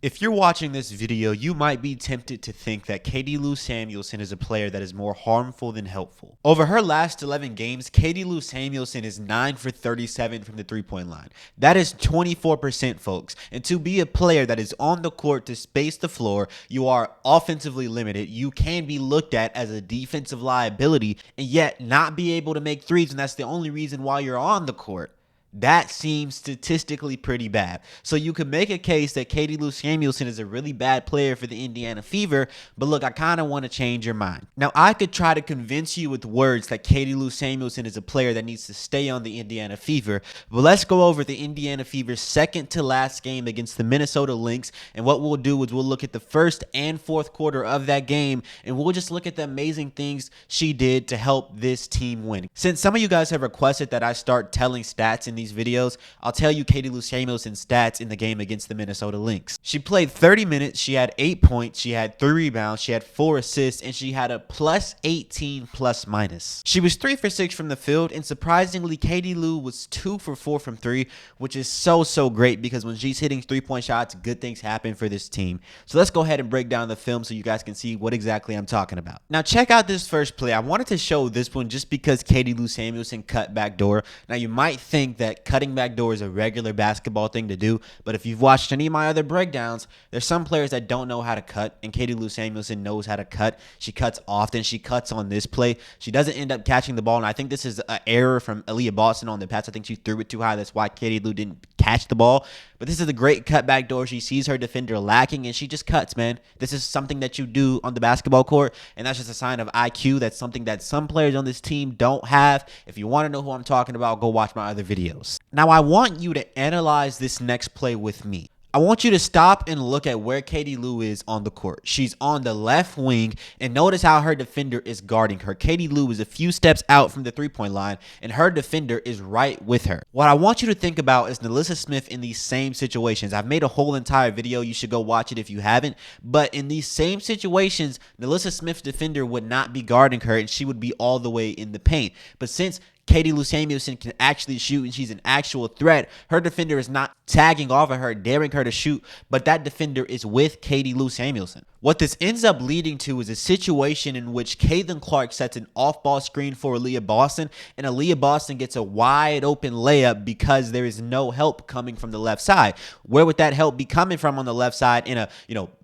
If you're watching this video, you might be tempted to think that Katie Lou Samuelson is a player that is more harmful than helpful. Over her last 11 games, Katie Lou Samuelson is 9 for 37 from the three-point line. That is 24%, folks. And to be a player that is on the court to space the floor, you are offensively limited. You can be looked at as a defensive liability and yet not be able to make threes, and that's the only reason why you're on the court. That seems statistically pretty bad. So you could make a case that Katie Lou Samuelson is a really bad player for the Indiana Fever, but look, I kind of want to change your mind. Now, I could try to convince you with words that Katie Lou Samuelson is a player that needs to stay on the Indiana Fever, but let's go over the Indiana Fever's second to last game against the Minnesota Lynx, and what we'll do is we'll look at the first and fourth quarter of that game, and we'll just look at the amazing things she did to help this team win. Since some of you guys have requested that I start telling stats in these videos, I'll tell you Katie Lou Samuelson's stats in the game against the Minnesota Lynx. She played 30 minutes, she had 8 points, she had 3 rebounds, she had 4 assists, and she had a plus 18 plus minus. She was 3 for 6 from the field, and surprisingly, Katie Lou was 2 for 4 from 3, which is so great because when she's hitting 3-point shots, good things happen for this team. So let's go ahead and break down the film so you guys can see what exactly I'm talking about. Now check out this first play. I wanted to show this one just because Katie Lou Samuelson cut backdoor. Now you might think that cutting backdoor is a regular basketball thing to do, but if you've watched any of my other breakdowns, there's some players that don't know how to cut, and Katie Lou Samuelson knows how to cut. She cuts often. She cuts on this play. She doesn't end up catching the ball, and I think this is an error from Aaliyah Boston on the pass. I think she threw it too high. That's why Katie Lou didn't catch the ball. But this is a great cut backdoor. She sees her defender lacking, and she just cuts, man. This is something that you do on the basketball court, and that's just a sign of IQ. That's something that some players on this team don't have. If you want to know who I'm talking about, go watch my other videos. Now, I want you to analyze this next play with me. I want you to stop and look at where Katie Lou is on the court. She's on the left wing, and notice how her defender is guarding her. Katie Lou is a few steps out from the three-point line, and her defender is right with her. What I want you to think about is NaLyssa Smith in these same situations. I've made a whole entire video. You should go watch it if you haven't. But in these same situations, NaLyssa Smith's defender would not be guarding her, and she would be all the way in the paint. But since Katie Lou Samuelson can actually shoot and she's an actual threat, her defender is not tagging off of her, daring her to shoot, but that defender is with Katie Lou Samuelson. What this ends up leading to is a situation in which Caitlin Clark sets an off-ball screen for Aaliyah Boston, and Aaliyah Boston gets a wide open layup because there is no help coming from the left side. Where would that help be coming from on the left side in a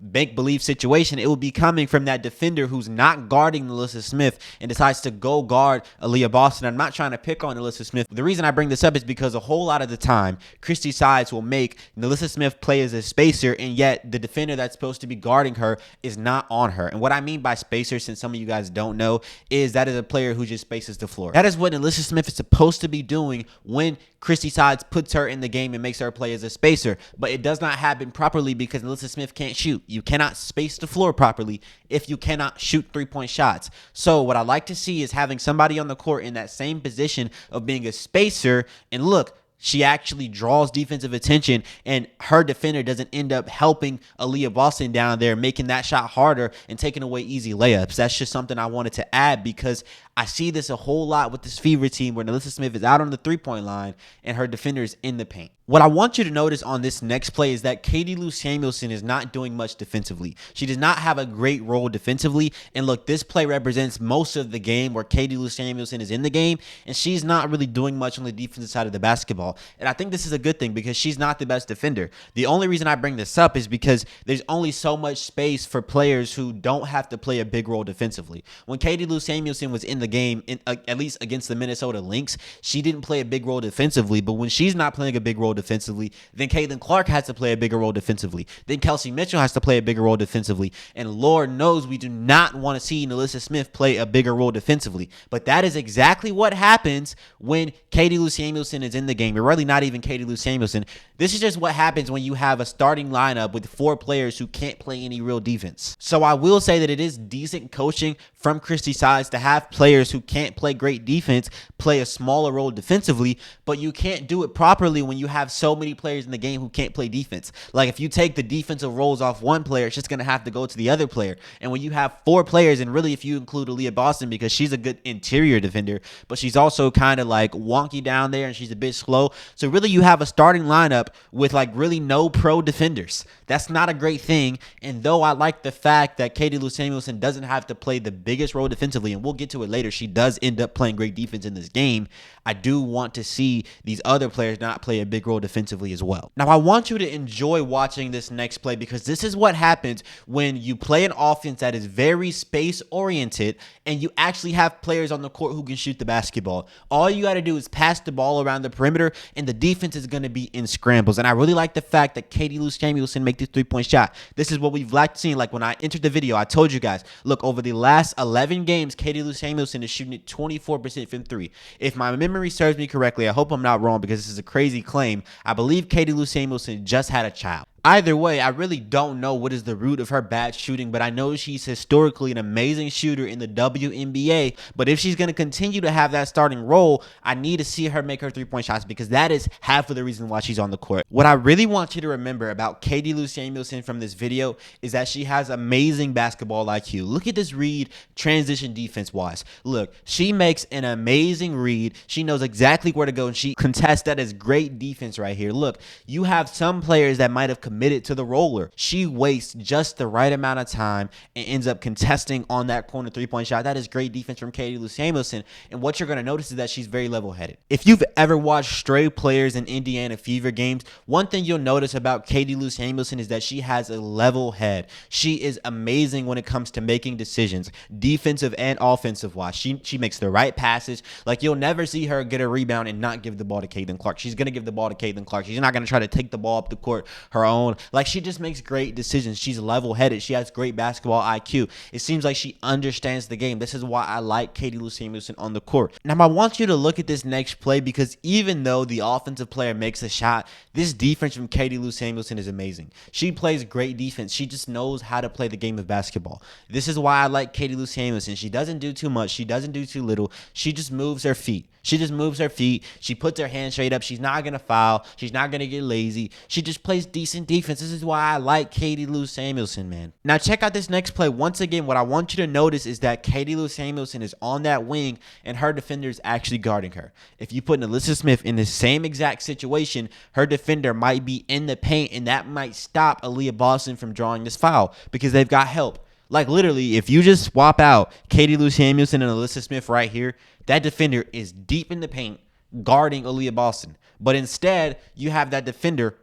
make-believe situation? It would be coming from that defender who's not guarding NaLyssa Smith and decides to go guard Aaliyah Boston. I'm not trying to pick on NaLyssa Smith. The reason I bring this up is because a whole lot of the time, Christy Sides will make NaLyssa Smith play as a spacer, and yet the defender that's supposed to be guarding her is not on her. And what I mean by spacer, since some of you guys don't know, is that is a player who just spaces the floor. That is what NaLyssa Smith is supposed to be doing when Christy Sides puts her in the game and makes her play as a spacer. But it does not happen properly because NaLyssa Smith can't shoot. You cannot space the floor properly if you cannot shoot three-point shots. So what I like to see is having somebody on the court in that same position of being a spacer, and look, she actually draws defensive attention, and her defender doesn't end up helping Aaliyah Boston down there, making that shot harder and taking away easy layups. That's just something I wanted to add because I see this a whole lot with this Fever team where NaLyssa Smith is out on the three-point line and her defender is in the paint. What I want you to notice on this next play is that Katie Lou Samuelson is not doing much defensively. She does not have a great role defensively. And look, this play represents most of the game where Katie Lou Samuelson is in the game, and she's not really doing much on the defensive side of the basketball. And I think this is a good thing because she's not the best defender. The only reason I bring this up is because there's only so much space for players who don't have to play a big role defensively. When Katie Lou Samuelson was in the game, at least against the Minnesota Lynx, she didn't play a big role defensively. But when she's not playing a big role defensively, then Caitlin Clark has to play a bigger role defensively. Then Kelsey Mitchell has to play a bigger role defensively. And Lord knows we do not want to see NaLyssa Smith play a bigger role defensively. But that is exactly what happens when Katie Lou Samuelson is in the game. Or really not even Katie Lou Samuelson. This is just what happens when you have a starting lineup with 4 players who can't play any real defense. So I will say that it is decent coaching from Christy Sides to have players players who can't play great defense play a smaller role defensively, but you can't do it properly when you have so many players in the game who can't play defense. Like if you take the defensive roles off one player, it's just going to have to go to the other player. And when you have 4 players, and really if you include Aaliyah Boston, because she's a good interior defender, but she's also kind of like wonky down there and she's a bit slow. So really you have a starting lineup with like really no pro defenders. That's not a great thing. And though I like the fact that Katie Lou Samuelson doesn't have to play the biggest role defensively, and we'll get to it later, she does end up playing great defense in this game, I do want to see these other players not play a big role defensively as well. Now, I want you to enjoy watching this next play, because this is what happens when you play an offense that is very space-oriented and you actually have players on the court who can shoot the basketball. All you got to do is pass the ball around the perimeter, and the defense is going to be in scrambles. And I really like the fact that Katie Lou Samuelson make this three-point shot. This is what we've liked seeing. Like when I entered the video, I told you guys, look, over the last 11 games, Katie Lou Samuelson is shooting at 24% from 3. If my memory serves me correctly, I hope I'm not wrong because this is a crazy claim, I believe Katie Lou Samuelson just had a child. Either way, I really don't know what is the root of her bad shooting, but I know she's historically an amazing shooter in the WNBA. But if she's going to continue to have that starting role, I need to see her make her three-point shots, because that is half of the reason why she's on the court. What I really want you to remember about Katie Lou Samuelson from this video is that she has amazing basketball IQ. Look at this read transition defense-wise. Look, she makes an amazing read. She knows exactly where to go, and she contests. That is great defense right here. Look, you have some players that might have committed to the roller. She wastes just the right amount of time and ends up contesting on that corner three-point shot. That is great defense from Katie Lou Samuelson. And what you're going to notice is that she's very level-headed. If you've ever watched stray players in Indiana Fever games, one thing you'll notice about Katie Lou Samuelson is that she has a level head. She is amazing when it comes to making decisions, defensive and offensive wise. She makes the right passes. Like, you'll never see her get a rebound and not give the ball to Caitlin Clark. She's going to give the ball to Caitlin Clark. She's not going to try to take the ball up the court her own. Like, she just makes great decisions. She's level-headed. She has great basketball IQ. It seems like she understands the game. This is why I like Katie Lou Samuelson on the court. Now, I want you to look at this next play, because even though the offensive player makes a shot, this defense from Katie Lou Samuelson is amazing. She plays great defense. She just knows how to play the game of basketball. This is why I like Katie Lou Samuelson. She doesn't do too much. She doesn't do too little. She just moves her feet. She puts her hand straight up. She's not going to foul. She's not going to get lazy. She just plays decent defense. This is why I like Katie Lou Samuelson, man. Now, check out this next play. Once again, what I want you to notice is that Katie Lou Samuelson is on that wing, and her defender is actually guarding her. If you put Alyssa Smith in the same exact situation, her defender might be in the paint, and that might stop Aaliyah Boston from drawing this foul, because they've got help. Like, literally, if you just swap out Katie Lou Samuelson and Alyssa Smith right here, that defender is deep in the paint guarding Aaliyah Boston. But instead, you have that defender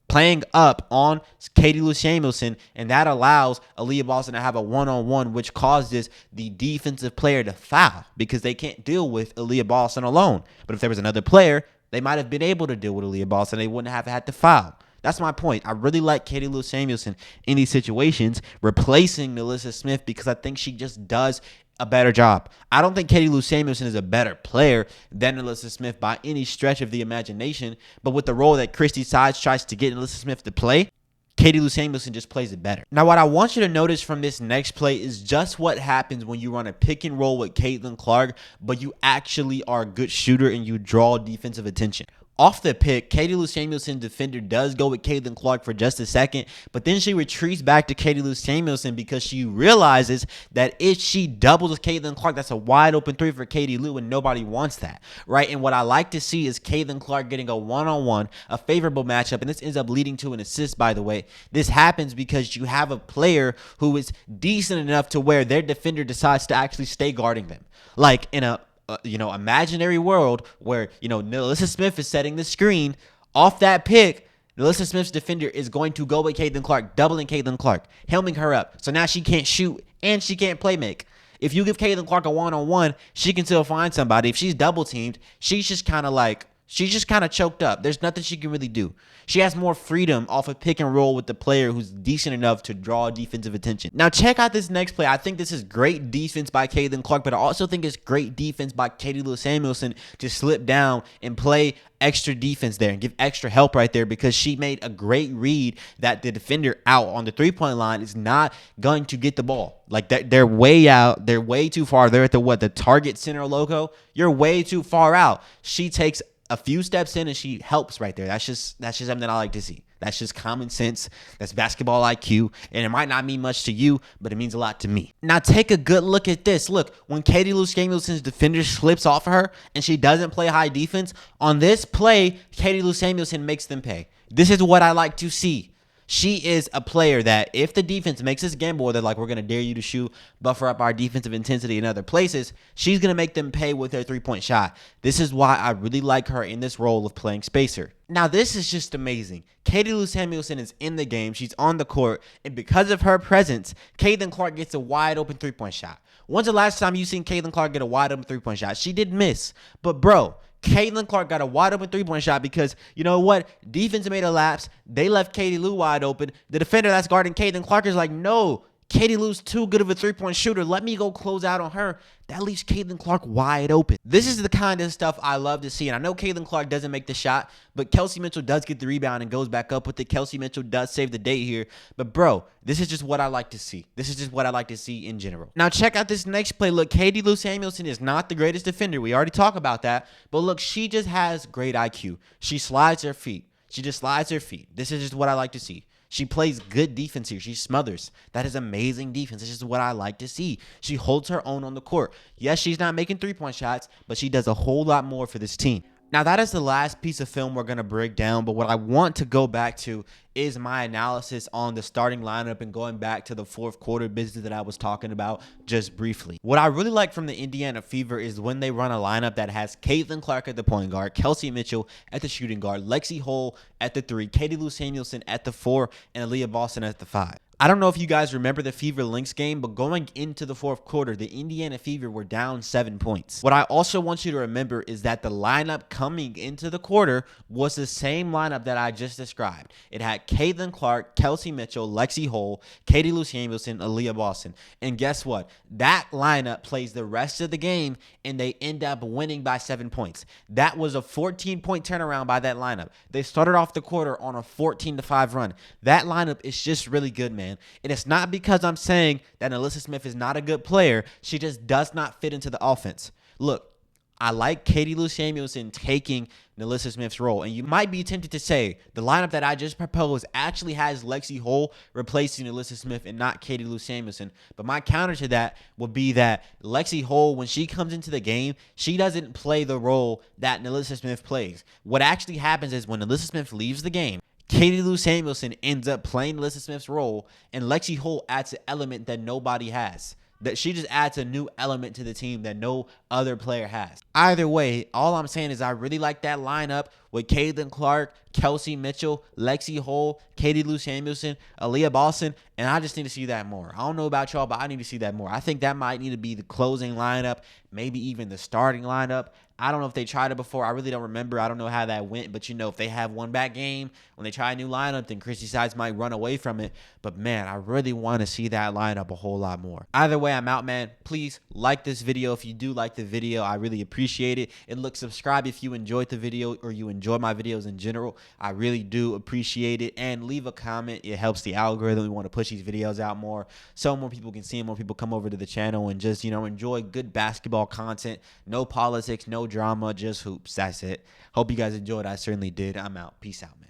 playing up on Katie Lou Samuelson, and that allows Aaliyah Boston to have a one-on-one, which causes the defensive player to foul, because they can't deal with Aaliyah Boston alone. But if there was another player, they might have been able to deal with Aaliyah Boston. They wouldn't have had to foul. That's my point. I really like Katie Lou Samuelson in these situations, replacing Alyssa Smith, because I think she just does a better job. I don't think Katie Lou Samuelson is a better player than Alyssa Smith by any stretch of the imagination, but with the role that Christy Sides tries to get Alyssa Smith to play, Katie Lou Samuelson just plays it better. Now, what I want you to notice from this next play is just what happens when you run a pick and roll with Caitlin Clark, but you actually are a good shooter and you draw defensive attention. Off the pick, Katie Lou Samuelson defender does go with Caitlin Clark for just a second, but then she retreats back to Katie Lou Samuelson because she realizes that if she doubles Caitlin Clark, that's a wide open three for Katie Lou, and nobody wants that, right? And what I like to see is Caitlin Clark getting a one-on-one, a favorable matchup, and this ends up leading to an assist, by the way. This happens because you have a player who is decent enough to where their defender decides to actually stay guarding them. Like in a imaginary world where, Alyssa Smith is setting the screen off that pick, Alyssa Smith's defender is going to go with Caitlin Clark, doubling Caitlin Clark, helming her up. So now she can't shoot and she can't play make. If you give Caitlin Clark a one-on-one, she can still find somebody. If she's double teamed, she's just kind of like She's just kind of choked up. There's nothing she can really do. She has more freedom off of pick and roll with the player who's decent enough to draw defensive attention. Now, check out this next play. I think this is great defense by Caitlin Clark, but I also think it's great defense by Katie Lou Samuelson to slip down and play extra defense there and give extra help right there, because she made a great read that the defender out on the three-point line is not going to get the ball. Like, they're way out. They're way too far. They're at the target center logo. You're way too far out. She takes a few steps in and she helps right there. That's just something that I like to see. That's just common sense. That's basketball IQ. And it might not mean much to you, but it means a lot to me. Now take a good look at this. Look, when Katie Lou Samuelson's defender slips off of her and she doesn't play high defense, on this play, Katie Lou Samuelson makes them pay. This is what I like to see. She is a player that if the defense makes this gamble, they're like, we're going to dare you to shoot, buffer up our defensive intensity in other places, she's going to make them pay with their three-point shot. This is why I really like her in this role of playing spacer. Now, this is just amazing. Katie Lou Samuelson is in the game. She's on the court. And because of her presence, Caitlin Clark gets a wide-open three-point shot. When's the last time you seen Caitlin Clark get a wide-open three-point shot? She did miss. But, bro, Caitlin Clark got a wide-open three-point shot because, you know what? Defense made a lapse. They left Katie Lou wide open. The defender that's guarding Caitlin Clark is like, no, Katie Lou's too good of a three-point shooter. Let me go close out on her. That leaves Caitlin Clark wide open. This is the kind of stuff I love to see. And I know Caitlin Clark doesn't make the shot, but Kelsey Mitchell does get the rebound and goes back up with it. Kelsey Mitchell does save the day here. But, bro, this is just what I like to see. This is just what I like to see in general. Now, check out this next play. Look, Katie Lou Samuelson is not the greatest defender. We already talked about that. But, look, she just has great IQ. She slides her feet. She just slides her feet. This is just what I like to see. She plays good defense here. She smothers. That is amazing defense. This is what I like to see. She holds her own on the court. Yes, she's not making three-point shots, but she does a whole lot more for this team. Now, that is the last piece of film we're going to break down, but what I want to go back to is my analysis on the starting lineup and going back to the fourth quarter business that I was talking about just briefly. What I really like from the Indiana Fever is when they run a lineup that has Caitlin Clark at the point guard, Kelsey Mitchell at the shooting guard, Lexi Hull at the 3, Katie Lou Samuelson at the 4, and Aaliyah Boston at the 5. I don't know if you guys remember the Fever Lynx game, but going into the fourth quarter, the Indiana Fever were down 7 points. What I also want you to remember is that the lineup coming into the quarter was the same lineup that I just described. It had Caitlin Clark, Kelsey Mitchell, Lexi Hull, Katie Lou Samuelson, Aaliyah Boston. And guess what? That lineup plays the rest of the game, and they end up winning by 7 points. That was a 14-point turnaround by that lineup. They started off the quarter on a 14-5 run. That lineup is just really good, man. And it's not because I'm saying that Alyssa Smith is not a good player. She just does not fit into the offense. Look, I like Katie Lou Samuelson taking Alyssa Smith's role. And you might be tempted to say the lineup that I just proposed actually has Lexi Hull replacing Alyssa Smith and not Katie Lou Samuelson. But my counter to that would be that Lexi Hull, when she comes into the game, she doesn't play the role that Alyssa Smith plays. What actually happens is when Alyssa Smith leaves the game, Katie Lou Samuelson ends up playing Alyssa Smith's role, and Lexi Hull adds an element that nobody has. That she just adds a new element to the team that no other player has. Either way, all I'm saying is I really like that lineup with Caitlin Clark, Kelsey Mitchell, Lexi Hull, Katie Lou Samuelson, Aaliyah Boston, and I just need to see that more. I don't know about y'all, but I need to see that more. I think that might need to be the closing lineup, maybe even the starting lineup. I don't know if they tried it before. I really don't remember. I don't know how that went. But, you know, if they have one back game, when they try a new lineup, then Christy Sides might run away from it. But, man, I really want to see that lineup a whole lot more. Either way, I'm out, man. Please like this video. If you do like the video, I really appreciate it. And look, subscribe if you enjoyed the video or you enjoy my videos in general. I really do appreciate it. And leave a comment. It helps the algorithm. We want to push these videos out more so more people can see them, more people come over to the channel and just, you know, enjoy good basketball content. No politics, no drama, just hoops. That's it. Hope you guys enjoyed. I certainly did. I'm out. Peace out, man.